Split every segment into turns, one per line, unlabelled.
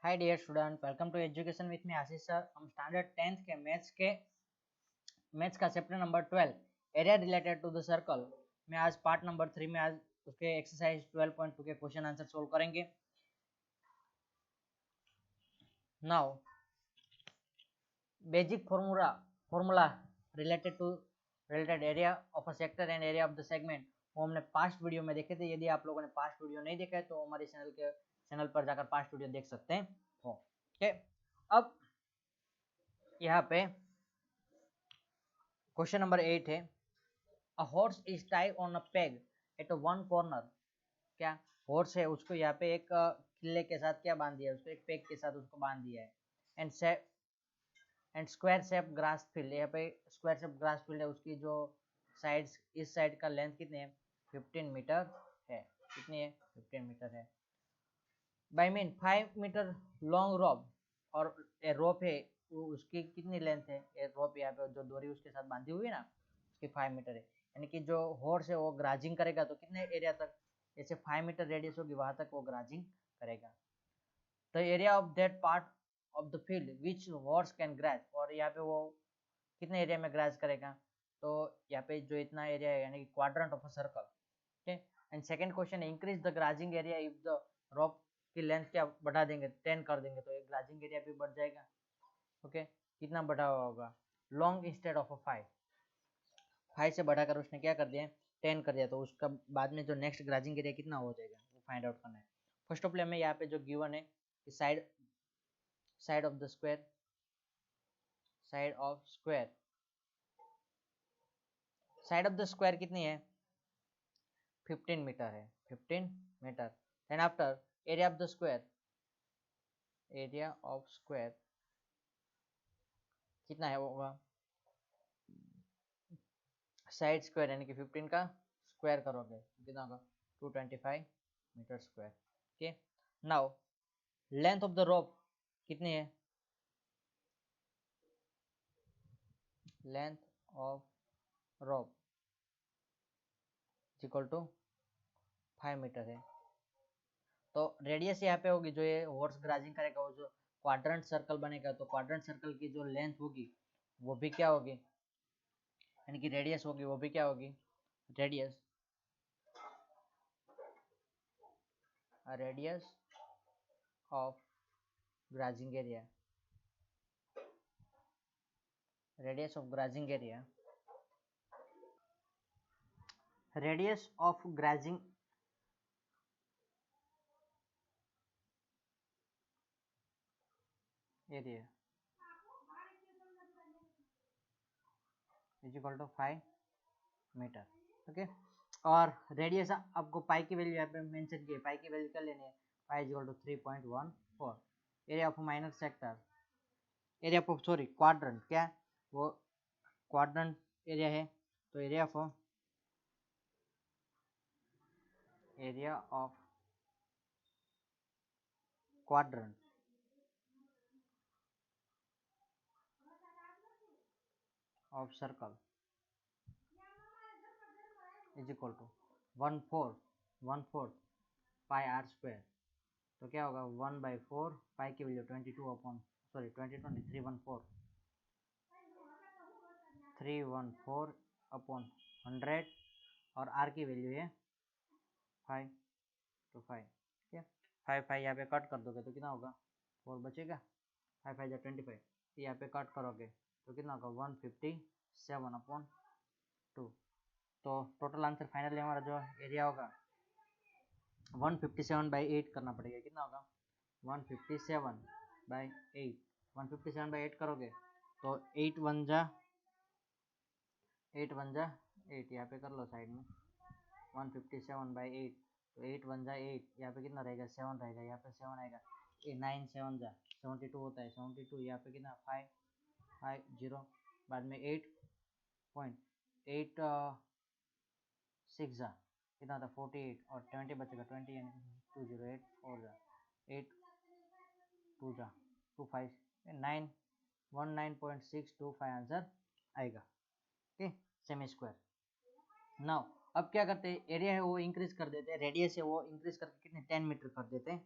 Hi dear student, welcome to education with me Ashish sir. हम standard 10th के maths का chapter number 12 area related to the circle में आज part number 3 में आज उसके एक्सरसाइज 12.2 के क्वेश्चन आंसर सोल्व करेंगे। Now basic formula related area of a sector and area of the segment वो हमने पास्ट वीडियो में देखे थे। यदि आप लोगों ने पास्ट वीडियो नहीं देखा है तो हमारे चैनल पर जाकर पास्ट वीडियो देख सकते हैं। ओके, अब यहाँ पे क्वेश्चन नंबर 8 है, a horse is tied on a peg at one corner. क्या हॉर्स है, उसको यहाँ पे एक किले के साथ क्या बांध दिया है, उसको एक पेग के साथ उसको बांध दिया है। And square shape grass field, यहाँ पे स्क्वायर शेप ग्रास फील्ड है, उसकी जो साइड्स, इस साइड का लेंथ कितनी है 15 मीटर है। कितनी है 15 मीटर है। By mean 5 metre long rope, और ये रोप है उसकी कितनी लेंथ है, ये रोप यहाँ पे जो डोरी उसके साथ बांधी हुई है ना उसकी 5 मीटर है। यानी कि जो हॉर्स है वो ग्राजिंग करेगा तो कितने एरिया तक, जैसे 5 मीटर रेडियस होगी वहां तक वो ग्राजिंग करेगा। The area of that part of the field which horse can graze, और यहाँ पे वो कितने एरिया में ग्राज करेगा, तो यहाँ पे जो इतना एरिया है यानी कि quadrant of a circle. Okay, and second question है, increase the grazing area if the rope की लेंथ क्या बढ़ा देंगे 10 कर देंगे तो एक ग्राजिंग एरिया भी बढ़ जाएगा। ओके, कितना बढ़ा हुआ होगा, लॉन्ग इंस्टेड ऑफ 5 से बढ़ाकर उसने क्या कर दिया 10 कर दिया, तो उसका बाद में जो नेक्स्ट ग्राजिंग एरिया कितना हो जाएगा वो फाइंड आउट करना है। फर्स्ट ऑफ ऑल हमें यहाँ पे जो गिवन है कि side of the square, side of square कितनी है 15 मीटर है, 15 metre. Then after area of the square, area of square कितना है होगा, साइड स्क्वायर यानी कि 15 का स्क्वायर करोगे कितना होगा 225 metre square. Okay, now length of the rope कितनी है, length of rope equal to 5 metre है। तो रेडियस यहाँ पे होगी, जो ये हॉर्स ग्राजिंग करेगा वो जो क्वाड्रेंट सर्कल बनेगा, तो क्वाड्रेंट सर्कल की जो लेंथ होगी वो भी क्या होगी, यानी कि रेडियस होगी वो भी क्या होगी, radius radius of grazing area, radius of grazing area, radius of grazing area is equal to 5 metre. Okay, और रेडियस आपको पाई की वैल्यू यहाँ पे मेंशन की है, पाई की वैल्यू क्या लेनी है, pi is equal to 3.14। Area of minor sector, area of sorry quadrant, क्या वो क्वाड्रेंट एरिया है, तो area of quadrant of circle is equal to 1/4 pi are square. तो क्या होगा 1/4 पाई की वैल्यू 314 अपॉन 100, और आर की वैल्यू है 5 तो 5। ठीक है, 5 यहाँ पे कट कर दोगे तो कितना होगा 4 बचेगा, 5 5 25, यहाँ पे कट करोगे तो कितना होगा 157/2। तो टोटल आंसर फाइनली हमारा जो एरिया होगा 157/8 करना पड़ेगा। कितना होगा 157/8, 157/8 करोगे तो 8 यहाँ पे कर लो साइड में, 157/8, तो 8 यहाँ पे कितना रहेगा 7 रहेगा, यहाँ पे 7 आएगा, 9 7 जा 72 होता है, 72 यहाँ पे कितना 550, बाद में 8.86 जा कितना था 48, और 20 बचेगा 20 यानी 208 और जा 8 2 जा 25 9 19.625 आंसर आएगा। Okay, semi square. नाउ अब क्या करते हैं, एरिया है वो इंक्रीज कर देते हैं, रेडियस है वो इंक्रीज करके कितने 10 मीटर कर देते हैं।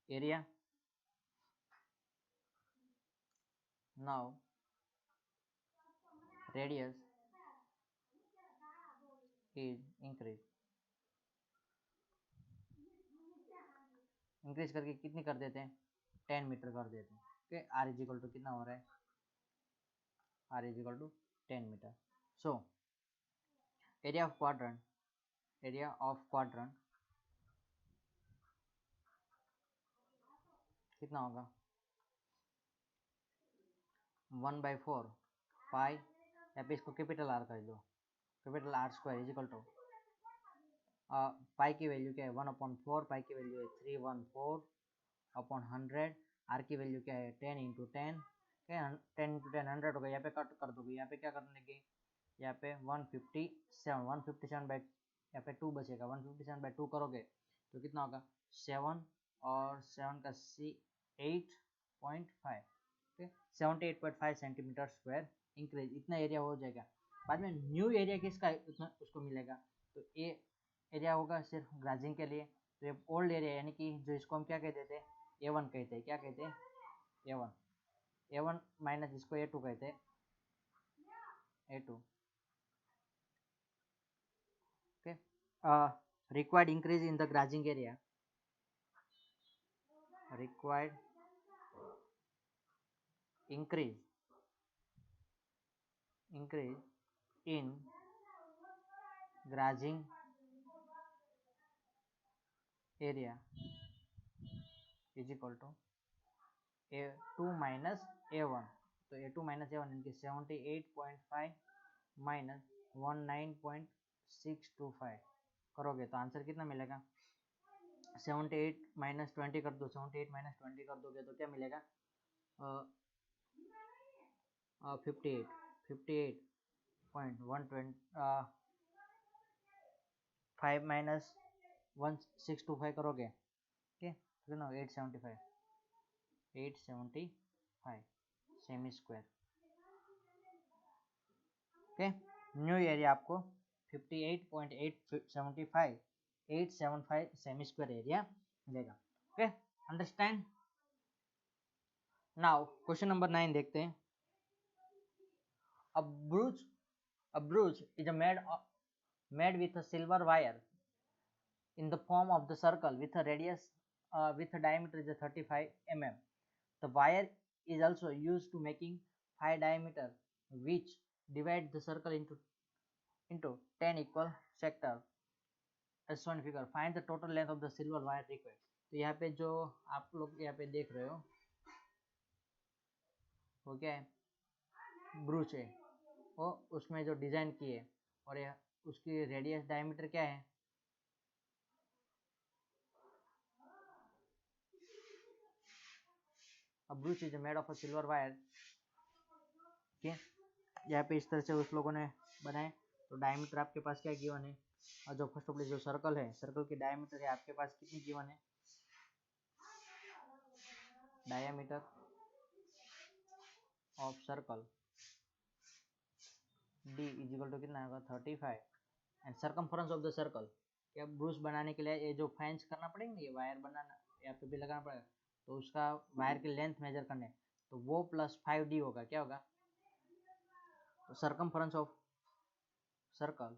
area. Now radius is increase करके कितनी कर देते हैं, 10 मीटर कर देते हैं. Okay, r is equal to कितना हो रहा है, r is equal to 10 metre. So area of quadrant, area of quadrant कितना होगा, 1/4 पाई, या पे इसको कैपिटल आर कर दो, capital R square is equal to pi की वैल्यू क्या है 1/4, पाई की वैल्यू है 314/100, आर की वैल्यू क्या है 10 इंटू 10, 10 इंटू 10 100 होगा. यहाँ पे कट कर दोगे, यहाँ पे क्या करने लगे, यहाँ पे 157 बाई, यहाँ पे 2 बचेगा, 157/2 करोगे तो कितना होगा 7 और 7 का 8.5, ठीक है, 78.5 सेंटीमीटर स्क्वायर इंक्रीज, इतना एरिया हो जाएगा. बाद में न्यू एरिया किसका उतना उसको मिलेगा, तो ये एरिया होगा सिर्फ ग्राजिंग के लिए. तो ये ओल्ड एरिया यानी कि जो इसको हम क्या कहते थे, A1 कहते हैं, क्या कहते हैं A1, A1 माइनस इसको A2 कहते हैं, A2. Okay, required increase in the grazing area, required increase in grazing area is equal to A2 minus A1. तो A2 minus A1 इनकी 78.5 माइनस 19.625 करोगे तो आंसर कितना मिलेगा, 78 माइनस 20 कर दो, 78 माइनस 20 कर दोगे तो क्या मिलेगा 58.125 माइनस 1625 करोगे, ओके, कितना 875 semi square. Okay, new area आपको 58.875 सेमी स्क्वायर एरिया मिलेगा. Okay, understand. Now question number 9 देखते हैं. A brooch is made with a silver wire in the form of the circle with a radius with a diameter is 35 mm. The wire is also used to making 5 diameter which divide the circle into 10 equal sector. As shown figure, find the total length of the silver wire required. तो यहाँ पे जो आप लोग यहाँ पे देख रहे हो वो क्या है, ब्रूच है, वो उसमें जो डिजाइन की है और यह उसकी रेडियस डायमीटर क्या है, a brooch is made of a silver wire. ठीक, यहाँ पे इस तरह से उस लोगों ने बनाए. तो डायमीटर आपके पास क्या गिवन है, और जो फर्स्ट ऑफ ऑल जो सर्कल है, सर्कल की डायमीटर है आपके पास कितनी गिवन है, diameter of circle d is equal to कितना होगा 35 and circumference of the circle. क्या ब्रूस बनाने के लिए ये जो फैंस करना पड़ेगा, ये वायर बनाना यहाँ पे भी लगाना पड़ेगा, तो उसका वायर की लेंथ मेजर करने, तो वो प्लस 5d होगा, क्या होगा, तो circumference of circle,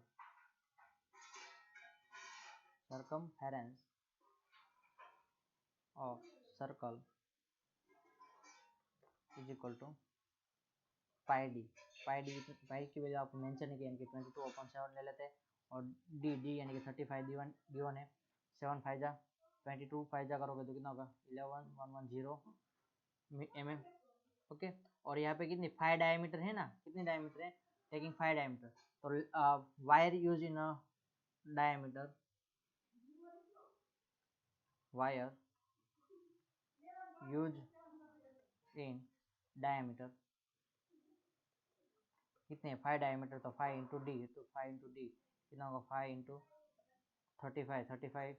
circumference of circle is equal to pi D. Pi की वैल्यू आपको मेंशन है कि यानी कि 22/7 ले लेते हैं, और डी यानी कि 35 गिवन है, 7 5 जा 22 5 जा करोगे तो कितना होगा 11110 mm. ओके, और यहाँ पे कितनी 5 डायमीटर है ना, कितनी डायमीटर है, टेकिंग 5 डायमीटर, तो wire use in diameter, wire use in diameter कितने 5 डायमीटर, तो 5 इंटू डी, तो 5 इंटू डी कितना होगा 5 इंटू 35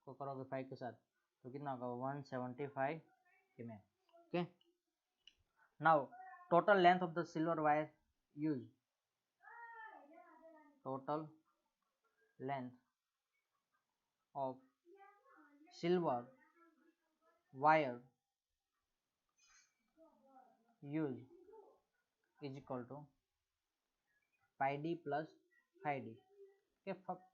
को करोगे 5 के साथ तो कितना होगा 175 mm. Okay, now total length of the silver wire use, total length of silver wire use is equal to pi d plus five d,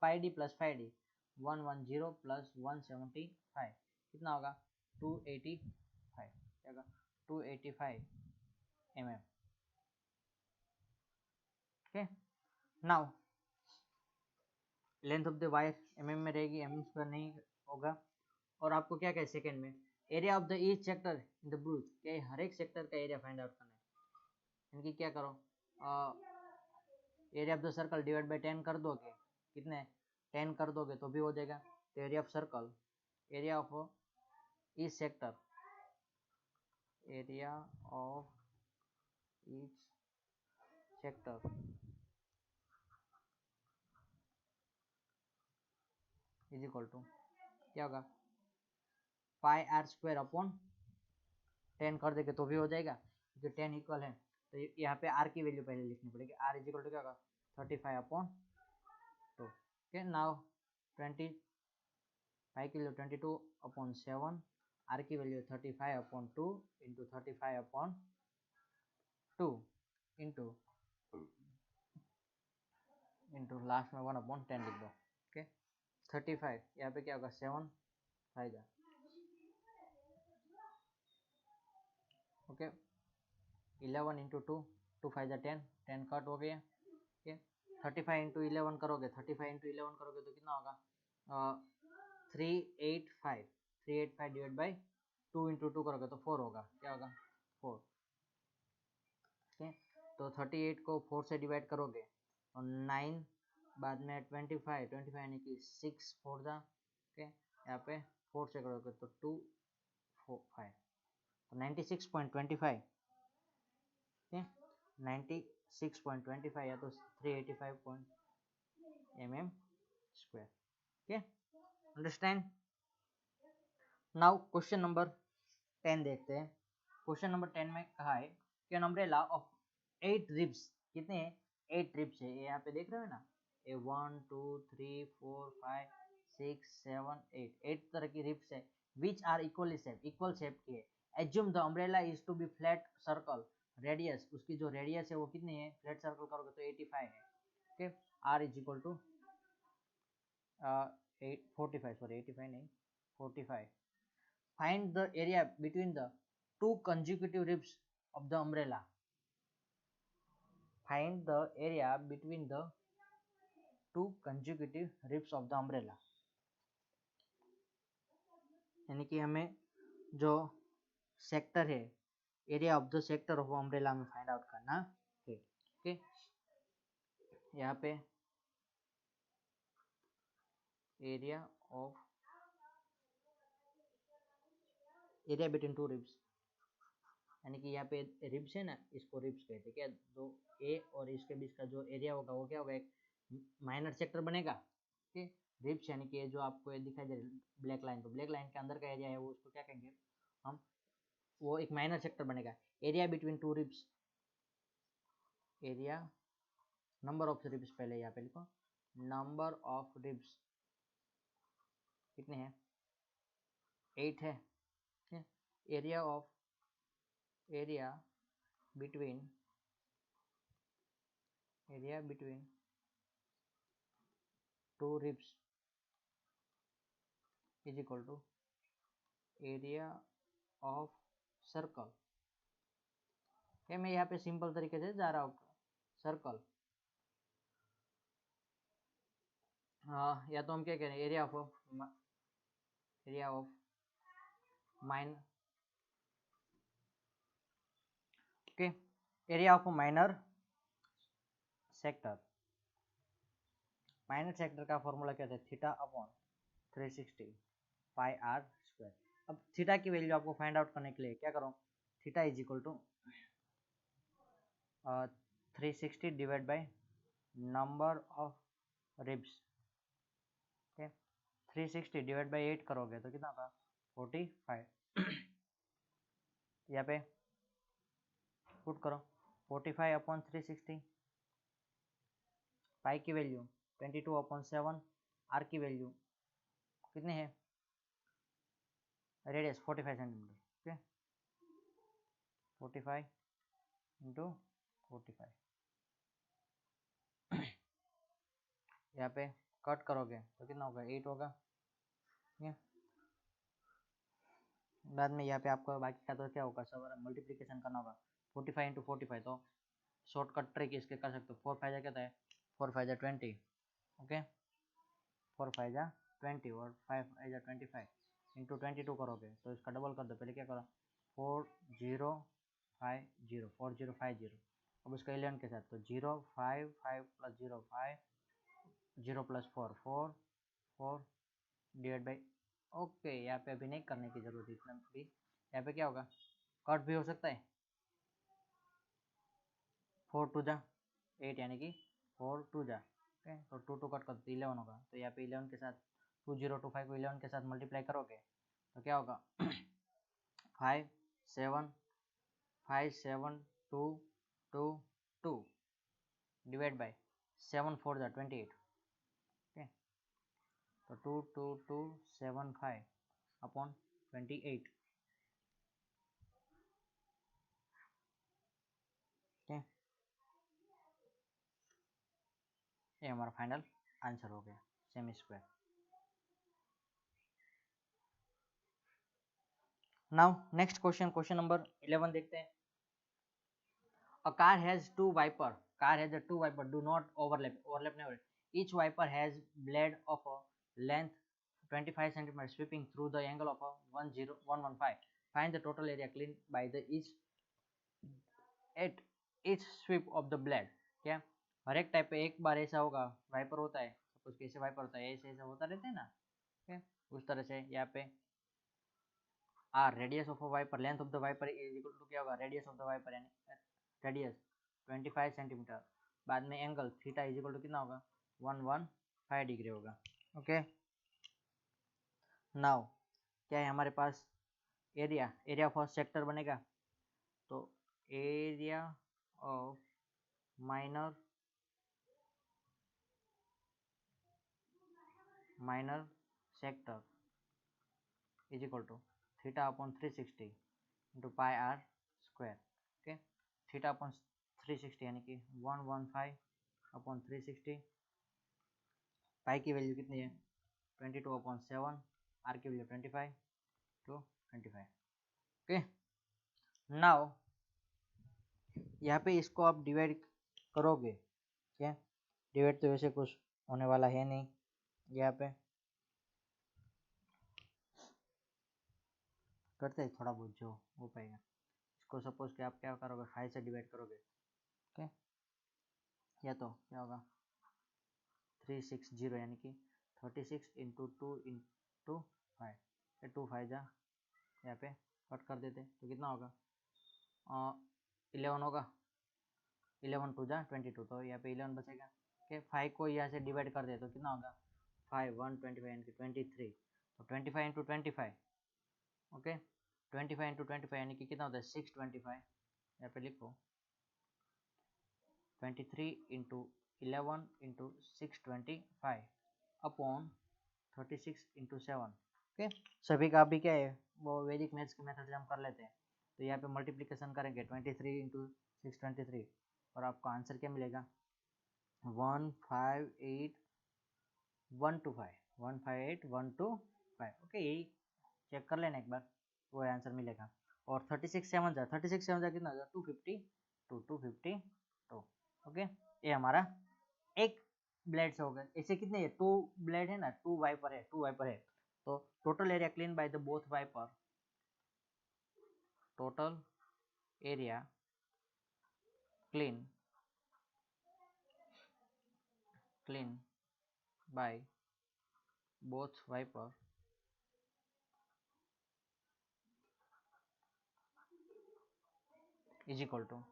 pi d plus five d 110 plus 175 कितना होगा 285, क्या होगा 285 mm। Okay, now length of the wire mm में रहेगी, mm square नहीं होगा। और आपको क्या कहे सेकंड में area of the each sector in the ब्रूथ, क्या हर एक सेक्टर का एरिया फाइंड आउट करना है। इनकी क्या करो, area of the circle divide by 10 कर दोगे, कितने 10 कर दोगे तो भी हो जाएगा। तो area of circle, area of each sector, area of each sector is equal to क्या होगा पाई आर स्क्वायर अपॉन 10 कर देंगे तो भी हो जाएगा, क्योंकि 10 इक्वल है। तो यहाँ पे आर की वैल्यू पहले लिखनी पड़ेगी, आर इज इक्वल टू क्या होगा 35 अपॉन 2। ओके, नाउ 20 पाई की वैल्यू 22 अपॉन 7, आर की value 35 upon 2 into 35 upon 2 into last में 1 अपॉन 10 लिख दो। ओके, 35 यहाँ पे क्या होगा 7 five, okay 11 into 2, 2 five 10, 10 cut हो गया। ओके, 35 इंटू 11 करोगे, 35 इंटू 11 करोगे तो कितना होगा 385, 385 डिवाइड बाई 2 इंटू 2 करोगे तो 4 होगा, क्या होगा 4। ओके, तो 38 को 4 से डिवाइड करोगे और 9 बाद में 25, 25 यानी कि 6 4 जा, ओके यहाँ पे 4 से करोगे तो 2 4 5, तो 96.25, ओके 96.25 या तो 385 mm square. Okay, understand. Now question number 10 देखते हैं। क्वेश्चन नंबर 10 में कहा है कि एन अम्ब्रेला ऑफ 8 रिब्स, कितने हैं 8 रिब्स है, ये यहाँ पे देख रहे हो ना, ये 1 2 3 4 5 6 7 8 तरह की रिब्स है, विच आर इक्वल शेप की है। Assume the umbrella is to be flat circle, radius उसकी जो रेडियस है वो कितनी है, फ्लैट सर्कल करोगे तो 85 है। Okay, r is equal to 45, sorry 85 नहीं 45। Find the area between the two consecutive ribs of the umbrella. Find the area between the two consecutive ribs of the umbrella. यानी कि हमें जो सेक्टर है, area of the sector of umbrella में find out करना है। Okay, यहाँ पे एरिया बिटवीन टू रिब्स, यानी कि यहाँ पे रिब्स है ना, इसको रिब्स कहते हैं क्या, दो ए और इसके बीच का जो एरिया होगा वो क्या होगा, एक माइनर सेक्टर बनेगा। ओके, रिब्स यानी कि जो आपको ये दिखाई दे रहा है ब्लैक लाइन, तो ब्लैक लाइन के अंदर का एरिया है वो उसको क्या कहेंगे हम, वो एक माइनर सेक्टर बनेगा। Area between two ribs, area number of ribs, पहले यहाँ पे लिखो नंबर ऑफ रिब्स कितने हैं 8 है। Area between two ribs is equal to area of circle. क्या मैं यहाँ पे सिंपल तरीके से जा रहा हूँ, सर्कल या तो हम क्या कह रहे हैं area of mine, okay area of minor sector. Minor sector का फॉर्मूला क्या था, theta upon 360 pi are square. अब थीटा की वैल्यू आपको फाइंड आउट करने के लिए क्या करो, theta is equal to 360 divide by number of ribs. Okay, 360 divide by 8 करोगे तो कितना होगा 45। यहाँ पे पुट करो 45 अपॉन 360, पाई की वैल्यू 22 अपॉन 7, आर की वैल्यू कितने हैं रेडियस 45 सेंटीमीटर, ओके 45 इंटू 45, यहाँ पे कट करोगे तो कितना होगा 8 होगा, ठीक है। बाद में यहाँ पे आपको बाकी का तो क्या होगा, सब मल्टीप्लिकेशन करना होगा 45 इंटू 45, तो शॉर्टकट ट्रिक इसके कर सकते हो, 4 5 जा क्या है 4 5 जा 20, ओके 4 5 जा 20 और 5 5 जा 25 इंटू 22 करोगे तो इसका डबल कर दो, पहले क्या करो 4050 4050, अब उसका 11 के साथ तो 0 5 5 plus 0 5 0 plus 4 4 4 divide by, okay यहाँ पे अभी नहीं करने की जरूरत है इतना भी, यहाँ पे क्या होगा कट भी हो सकता है, 4 2 जा 8 यानी कि 4 2 जा, ओके तो 2 2 कट कर तो 11 होगा, तो यहाँ पे 11 के साथ 2025 को 11 के साथ मल्टीप्लाई करोगे तो क्या होगा 5 7 5 7 2 2 2 डिवाइड बाय 7 4 जा 28, ओके तो 2 2 2 7 5 अपॉन 28, ओके ये हमारा फाइनल आंसर हो गया semi square. Now next question, question number 11 देखते हैं। A car has two wiper. Car has a two wiper. Do not overlap. Overlap नहीं हो रहा. Each wiper has blade of a length 25 centimeters sweeping through the angle of a 10115. Find the total area cleaned by the each at each sweep of the blade. क्या हर एक type पे एक बार ऐसा होगा वाइपर होता है, सपोज कैसे वाइपर होता है ऐसे ऐसा होता रहता है ना, okay? उस तरह से यहाँ पे r radius of a wiper, length of the wiper is equal to क्या होगा रेडियस ऑफ द वाइपर यानी रेडियस 25 सेंटीमीटर, बाद में angle theta is equal to कितना होगा 115 डिग्री होगा, ओके। नाउ क्या है हमारे पास एरिया, एरिया ऑफ सेक्टर बनेगा, तो area of minor sector is equal to theta upon 360 into pi are square, okay theta upon 360 यानी कि 115 अपॉन 360, पाई की वैल्यू कितनी है 22 अपॉन 7, आर की वैल्यू 25 to 25, ओके। नाउ यहाँ पे इसको आप डिवाइड करोगे, क्या डिवाइड तो वैसे कुछ होने वाला है नहीं, यहाँ पे करते हैं थोड़ा बहुत जो हो पाएगा, इसको सपोज कि आप क्या करोगे 5 से डिवाइड करोगे, ओके या तो क्या होगा 360 यानी कि 36 इंटू 2 इंटू 5, 2 5 जा यहाँ पे कट कर देते तो कितना होगा 11 होगा, 11 2 जा 22, तो यहाँ पे 11 बचेगा, ओके 5 को यहाँ से डिवाइड कर दे तो कितना होगा 5 1 25 यानी कि 23, तो 25 इंटू 25, ओके 25 इंटू 25 यानी कि कितना होता है 625, यहाँ पे लिखो 23 into 11 into 625 upon 36 into 7, okay सभी का अभी क्या है वो वैदिक मैथ्स के मेथड से हम कर लेते हैं, तो यहाँ पे मल्टीप्लिकेशन करेंगे 23 इंटू 623 और आपको आंसर क्या मिलेगा 158,125, ओके यही चेक कर लेना एक बार, वो आंसर मिलेगा। और 36 7 जा कितना होगा 252, ओके ये हमारा एक ब्लेड से होगा, ऐसे कितने है 2 ब्लेड है ना, 2 वाइपर है, तो total area clean by the both wiper, total area clean by both wiper is equal to,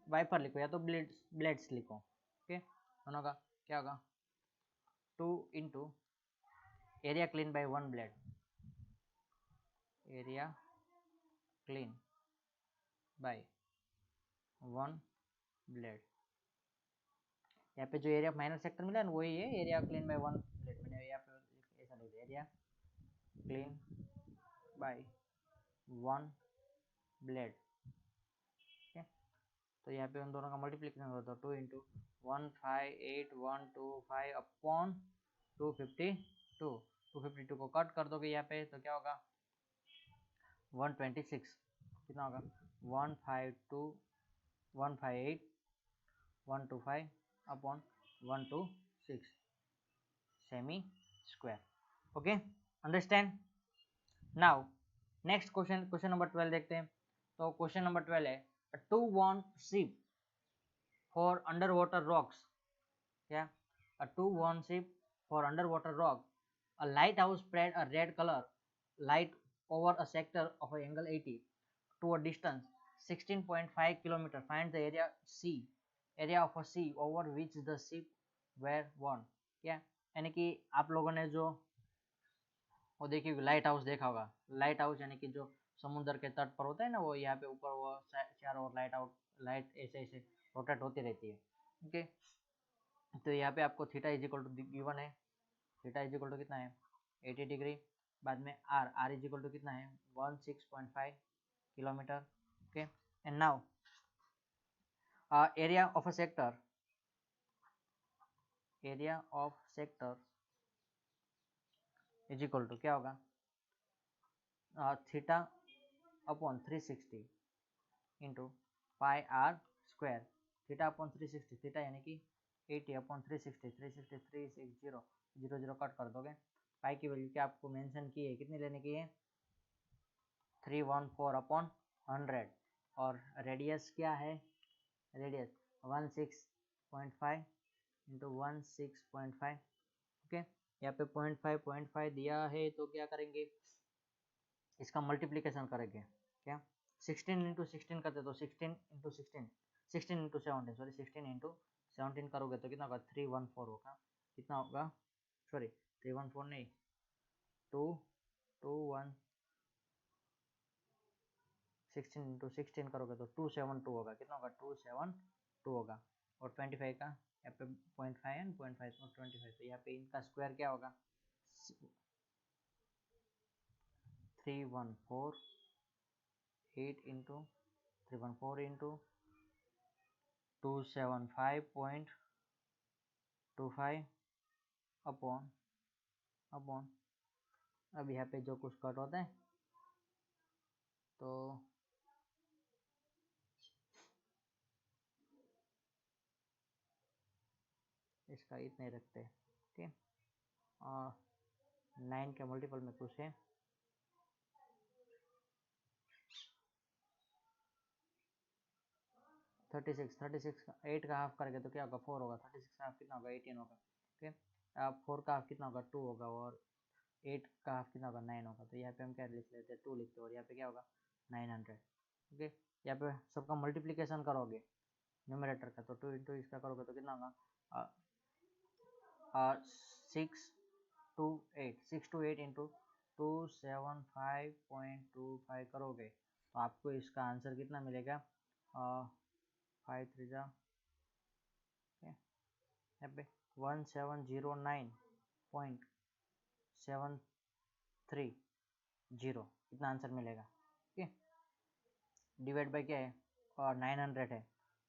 wiper लिखो या तो ब्लेड्स लिखो, ओके दोनों का क्या होगा 2 into area clean bye 1 blade, area clean bye 1 blade, यहाँ पे जो एरिया माइनर सेक्टर मिला है वही है एरिया क्लीन बाय 1 ब्लेड, मैंने यहाँ पे ऐसा लिख दिया एरिया क्लीन बाई 1 ब्लेड। तो यहाँ पे उन दोनों का मल्टीप्लिकेशन होता है 2 इंटू 158,125 अपॉन 252 को कट कर दोगे यहाँ पे तो क्या होगा 126, कितना होगा 158,125 upon 126 cm square. Okay, understand. Now next question number 12 देखते हैं। तो क्वेश्चन नंबर 12 है to warn ship for under water rocks. क्या? a two won ship for underwater rock, a lighthouse spread a red color light over a sector of an angle 80 to a distance 16.5 km. Find the area of a sea over which the ship were won। क्या? यानी कि आप लोगों ने जो वो देखिए light house देखा होगा। लाइट हाउस यानी कि जो समुद्र के तट पर होता है ना, वो यहाँ पे ऊपर वो चारों ओर लाइट ऐसे ऐसे रोटेट होती रहती है। ओके, तो यहाँ पे आपको theta is equal to given है। थीटा इज इक्वल टू कितना है 80 डिग्री। बाद में आर इज इक्वल टू कितना है 16.5 kilometre. Okay, and now area of sector is equal to क्या होगा theta upon 360 into pi are square. Theta upon 360, theta यानी कि 80 अपॉन 360, 360 0 कट कर दोगे। पाई की वैल्यू क्या आपको मेंशन की है, कितनी लेने की है 314 अपॉन 100। और रेडियस क्या है, रेडियस 16.5 इंटू 16.5। ओके, यहाँ पे 0.5 दिया है तो क्या करेंगे इसका मल्टीप्लिकेशन करेंगे। क्या 16 इंटू 16 करते तो 16 इंटू 16 16 इंटू 17 सॉरी 16 इंटू 17 करोगे तो कितना होगा 314 होगा। कितना होगा सॉरी 314 नहीं 221 16 इंटू 16 करोगे तो 272 होगा। कितना होगा 272 होगा। और 25 का यहाँ पे 0.5 है 0.5 और 25 तो यहाँ पे इनका स्क्वायर क्या होगा 314 इंटू 275.25 अपॉन अब यहाँ पे जो कुछ कट होता है तो इसका इतने रखते हैं। ओके, और 9 के मल्टीपल में कुछ है 36 का 8 का हाफ करेंगे तो क्या होगा 4 होगा। 36 का हाफ कितना होगा 18 होगा। ओके, अब 4 का हाफ कितना होगा 2 होगा और 8 का हाफ कितना होगा 9 होगा। तो यहाँ पे हम क्या लिख लेते हैं 2 लिखते हैं और यहाँ पे क्या होगा 900। ओके, यहाँ पे सबका मल्टीप्लिकेशन करोगे न्यूमरेटर का तो 2 इंटू इसका करोगे तो कितना होगा 628 इंटू 275.25 करोगे तो आपको इसका आंसर कितना मिलेगा 5 3 जा यहाँ पे 1709.730 इतना आंसर मिलेगा। ठीक है, डिवाइड बाय क्या है और 900 है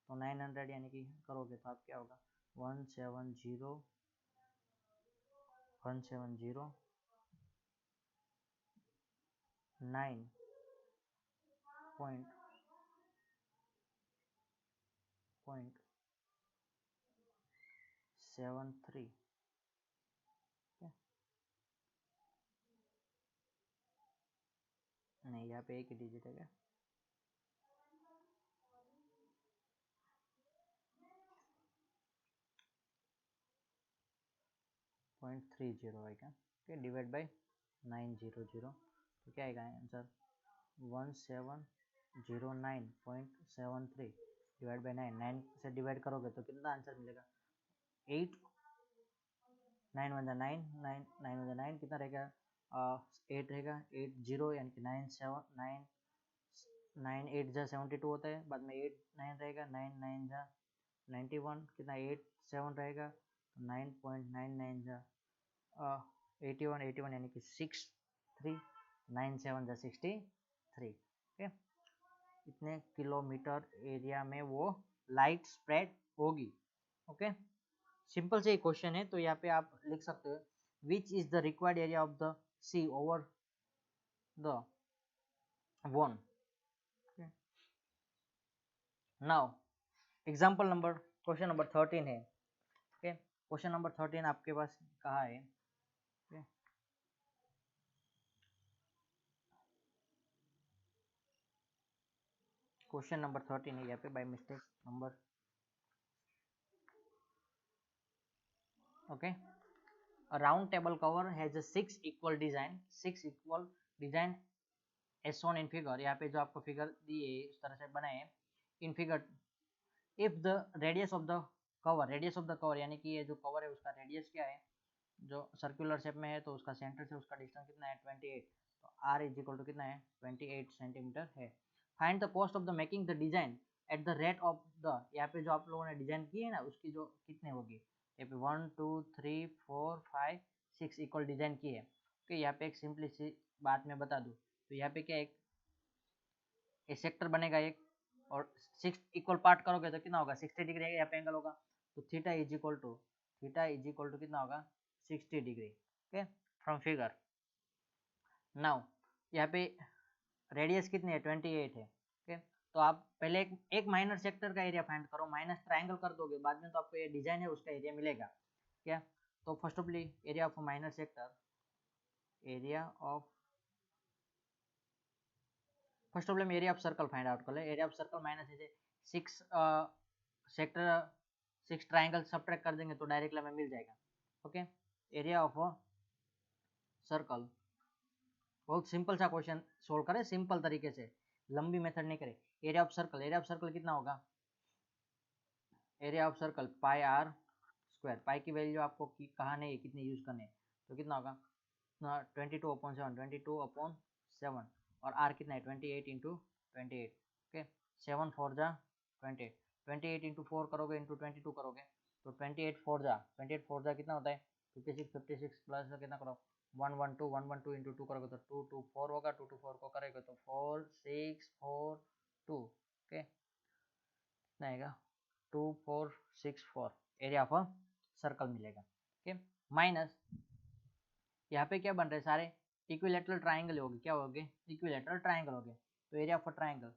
तो 900 यानी कि करोगे तो आप क्या होगा 17009.73। नहीं, यहाँ पे एक ही डिजिट है क्या 0.30 है क्या। ओके, डिवाइड बाय 900 तो क्या आएगा आंसर 1709.73 डिवाइड बाय 9 से डिवाइड करोगे तो कितना आंसर मिलेगा 8 9 वन 9 9 कितना रहेगा 8 रहेगा 80 यानी कि 9 8 जा 72 होता है। बाद में 8 9 रहेगा 9 9 जा 91 कितना 8 7 रहेगा 9.99 जा 81 यानी कि 6 3 9 7 जा 63, ओके। इतने किलोमीटर एरिया में वो लाइट स्प्रेड होगी, ओके। सिंपल से क्वेश्चन है, तो यहाँ पे आप लिख सकते हो which is the required area of the sea over the one. Now example number question number 13 है, ओके। क्वेश्चन नंबर 13 आपके पास कहा है, ओके। क्वेश्चन नंबर 13 है यहाँ पे, by mistake number, okay. A round table cover has a 6 equal design, 6 equal design as shown in figure। यहाँ पे जो आपको फिगर दी है इस तरह से बनाए in figure. If the radius of the cover, radius of the cover यानी कि ये जो कवर है उसका रेडियस क्या है, जो सर्कुलर शेप में है तो उसका सेंटर से उसका डिस्टेंस कितना है 28, तो r इज इक्वल टू कितना है 28 सेंटीमीटर है। Find the cost of the making the design at the rate of the, यहाँ पे जो आप लोगों ने डिजाइन की है ना उसकी जो कितने होगी, यहाँ पे 1 2 3 4 5 6 इक्वल डिजाइन की है, ओके। यहाँ पे एक सिंपली सी बात मैं बता दूं, तो यहाँ पे क्या एक सेक्टर बनेगा एक, और 6 इक्वल पार्ट करोगे तो कितना होगा 60 डिग्री यहाँ पे एंगल होगा, तो थीटा इज इक्वल टू कितना होगा 60 degree, okay, from figure. Now यहाँ पे रेडियस कितनी है 28 है, ओके। तो आप पहले एक माइनर सेक्टर का एरिया फाइंड करो, माइनस ट्राइंगल कर दोगे बाद में तो आपको ये डिजाइन है उसका एरिया मिलेगा क्या। तो first of area of minor sector, area of first of area of circle find out कर ले। एरिया ऑफ सर्कल माइनस जैसे 6 सेक्टर 6 ट्राइंगल सब्ट्रैक्ट कर देंगे तो डायरेक्टली हमें मिल जाएगा, ओके। एरिया ऑफ सर्कल, बहुत सिंपल सा क्वेश्चन सोल्व करें सिंपल तरीके से, लंबी मेथड नहीं करे। Area of circle, area of circle कितना होगा, area of circle pi are square. Pi की वैल्यू आपको कहा नहीं है कितनी यूज करने, तो कितना होगा 22/7, 22/7, और आर कितना है 28 इंटू 28, ओके। 7 4 जा 28, 28 इंटू 4 करोगे इंटू 22 करोगे तो 28 4 जा कितना होता है 56, 56 प्लस कितना करो 112 इंटू 2 करोगे तो 224 होगा, 224 को करेगा तो 4642, ओके। कितना आएगा 2464 एरिया ऑफ सर्कल मिलेगा, ओके। माइनस यहाँ पे क्या बन रहे सारे इक्विलेटरल ट्राइंगल हो गए, क्या हो गए इक्विलेटरल ट्राइंगल हो गए। तो area of triangle,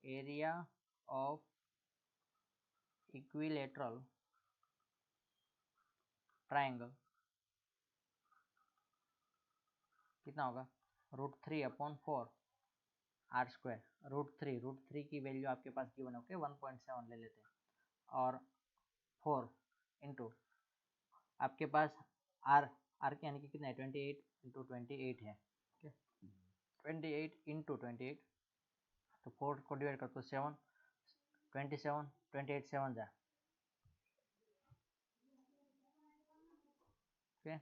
area of equilateral triangle कितना होगा √3/4 आर स्क्वायर। √3 की वैल्यू आपके पास गिवन है, ओके 1.7 ले लेते हैं, और 4 इंटू आपके पास आर, आर के यानी कि कितना है 28 इंटू 28 है, ओके। 28 इंटू 28, तो 4 को डिवाइड कर तो 7, 27 28 7 जा, ओके।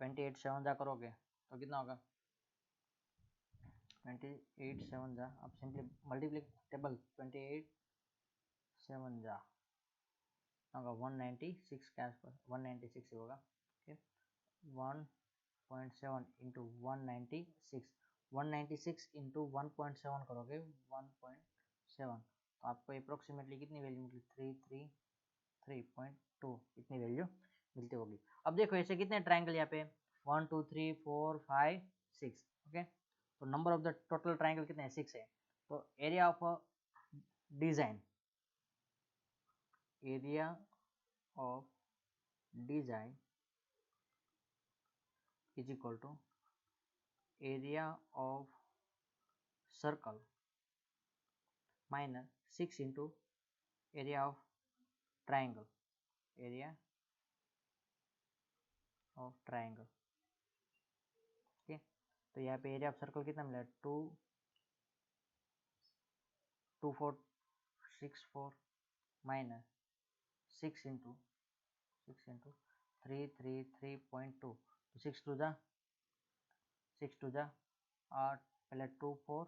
28 7 जा करोगे तो कितना होगा 28 7 जा, आप सिंपली मल्टीप्लीकेबल 28 7 जा होगा 196 के आसपास, 196 होगा, ओके। 1.7 इंटू 196, 196 इंटू 1.7 करोगे 1.7, तो आपको अप्रोक्सीमेटली कितनी वैल्यू मिली 333.2 इतनी वैल्यू मिलती होगी। अब देखो ऐसे कितने ट्राइंगल यहाँ पे 1 2 3 4 5 6, ओके। तो number of the total triangle कितने हैं 6 है। तो area of design, area of design is equal to area of circle minus 6 into area of triangle, area of triangle, okay. तो यहाँ पे एरिया ऑफ सर्कल कितना मिला 2464 माइनस 6 इंटू 333.2, तो 6 टू जा 8, पहले 2 4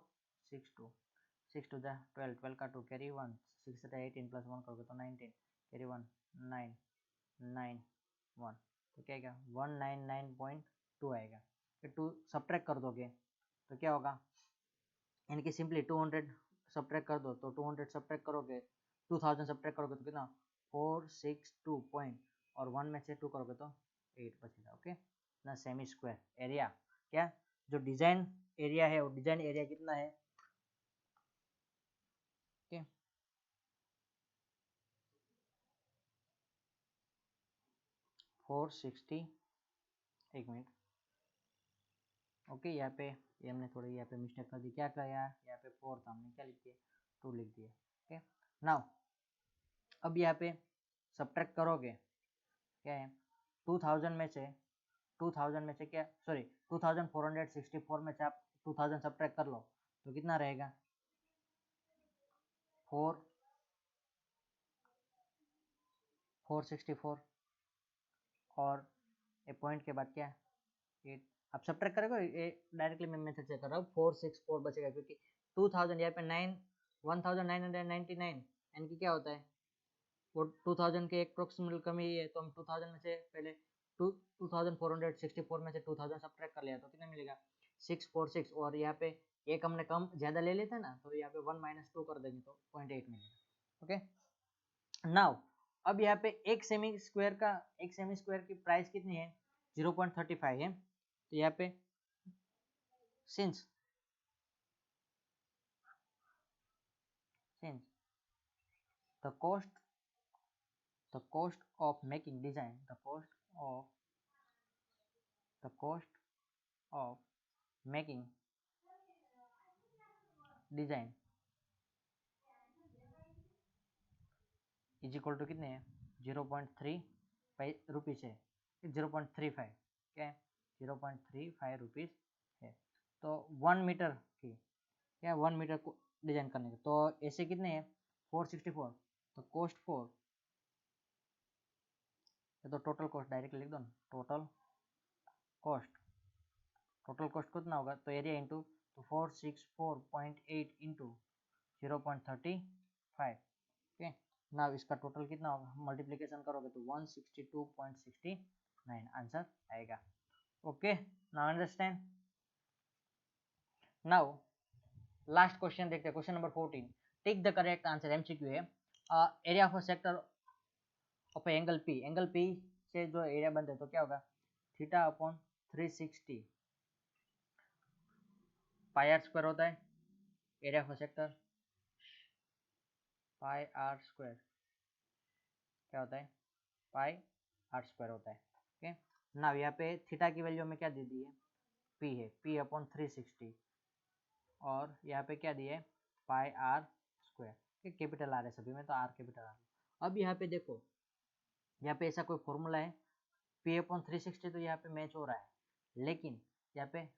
6 2, 6 टू जा 12, 12 का 2 कैरी 1, 6 से 18 प्लस 1 करोगे तो 19 कैरी 1 9 9 1, तो क्या आएगा 199.2 आएगा, टू सब्ट्रैक्ट कर दोगे तो क्या होगा, यानी कि सिंपली 200 सब्ट्रैक्ट कर दो, तो 200 सब्ट्रैक्ट करोगे 2000 सब्ट्रैक्ट करोगे तो कितना 462 पॉइंट, और 1 में से 2 करोगे तो 8 बचेगा। ओके, ना सेमी स्क्वायर एरिया, क्या जो डिजाइन एरिया है वो डिजाइन एरिया कितना है, ओके 460, एक मिनट, ओके यहाँ पे ये हमने थोड़ी यहाँ पे मिस्टेक कर दी, क्या किया यहाँ पे 4 था, हमने क्या लिख दिया 2 लिख दिया। ओके नाउ अब यहाँ पे सब्ट्रैक्ट करोगे, क्या है 2000 में से 2000 में से क्या सॉरी 2464 में से आप 2000 सब्ट्रैक्ट कर लो तो कितना रहेगा 464, और ए पॉइंट के बाद क्या 8, आप सब्ट्रैक्ट करोगे ये डायरेक्टली मैं मेथड से कर रहा हूँ, 464 बचेगा क्योंकि 2000 यहाँ पे 1999 यानी कि क्या होता है वो 2000 के एक अप्रोक्सीमेट कमी है, तो हम 2000 में से पहले 2464 में से 2000 सब्ट्रैक्ट कर लिया तो कितना मिलेगा 646, और यहाँ पे एक हमने कम ज़्यादा ले लेते हैं ना, तो यहाँ पे 1 - 2 कर देंगे तो 0.8 मिलेगा। ओके नाउ अब यहाँ पे एक सेमी स्क्वायर की प्राइस कितनी है 0.35 है, तो यहाँ पे since the cost of making design, the cost of making design is equal to कितने है 0.35 रुपीज़ है, 0.35 क्या है 0.35 रुपीज़ है, तो 1 मीटर की क्या 1 मीटर को डिजाइन करने के, तो ऐसे कितने हैं 464, तो कॉस्ट 4, ये तो टोटल कॉस्ट डायरेक्ट लिख दो ना, टोटल कॉस्ट कितना होगा, तो एरिया इंटू तो 464.8 इंटू 0.35, ओके नाउ इसका टोटल कितना होगा, मल्टीप्लिकेशन करोगे तो 162.69 आंसर आएगा। Okay now understand. Now last question देखते हैं, question number 14, tick the correct answer, MCQ है, area of a sector of angle P से जो एरिया बनता है तो क्या होगा theta upon 360 pi are square होता है, area of a sector pi are square क्या होता है पाई आर स्क्वायर होता है। ओके ना यहाँ पे थीटा की वैल्यू हमें क्या दे दी है पी है, पी अपॉन 360, और यहाँ पे क्या दिया है पाई आर स्क्वायर, कैपिटल आर है सभी में तो आर कैपिटल आर। अब यहाँ पे देखो यहाँ पे ऐसा कोई फॉर्मूला है पी अपॉन 360 तो यहाँ पे मैच हो रहा है, लेकिन यहाँ पे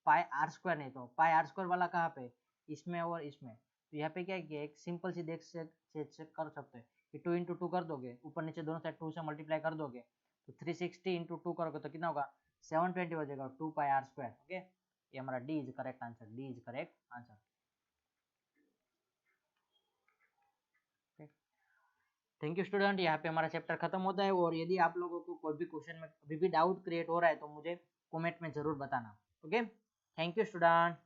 पाई आर स्क्वायर नहीं, तो पाई आर स्क्वायर वाला कहाँ पे इसमें और इसमें, तो यहाँ पे क्या किया एक सिंपल सी देख से कर सकते हैं कि 2 × 2 कर दोगे, ऊपर नीचे दोनों साइड 2 से मल्टीप्लाई कर दोगे तो 360 × 2 करोगे तो कितना होगा 720 हो जाएगा 2 पाई आर स्क्वायर। ओके ये हमारा D is correct answer, D is correct answer. Thank you student, यहाँ पे हमारा चैप्टर खत्म होता है, और यदि आप लोगों को कोई भी क्वेश्चन में अभी भी डाउट क्रिएट हो रहा है तो मुझे कमेंट में जरूर बताना। Okay thank you student.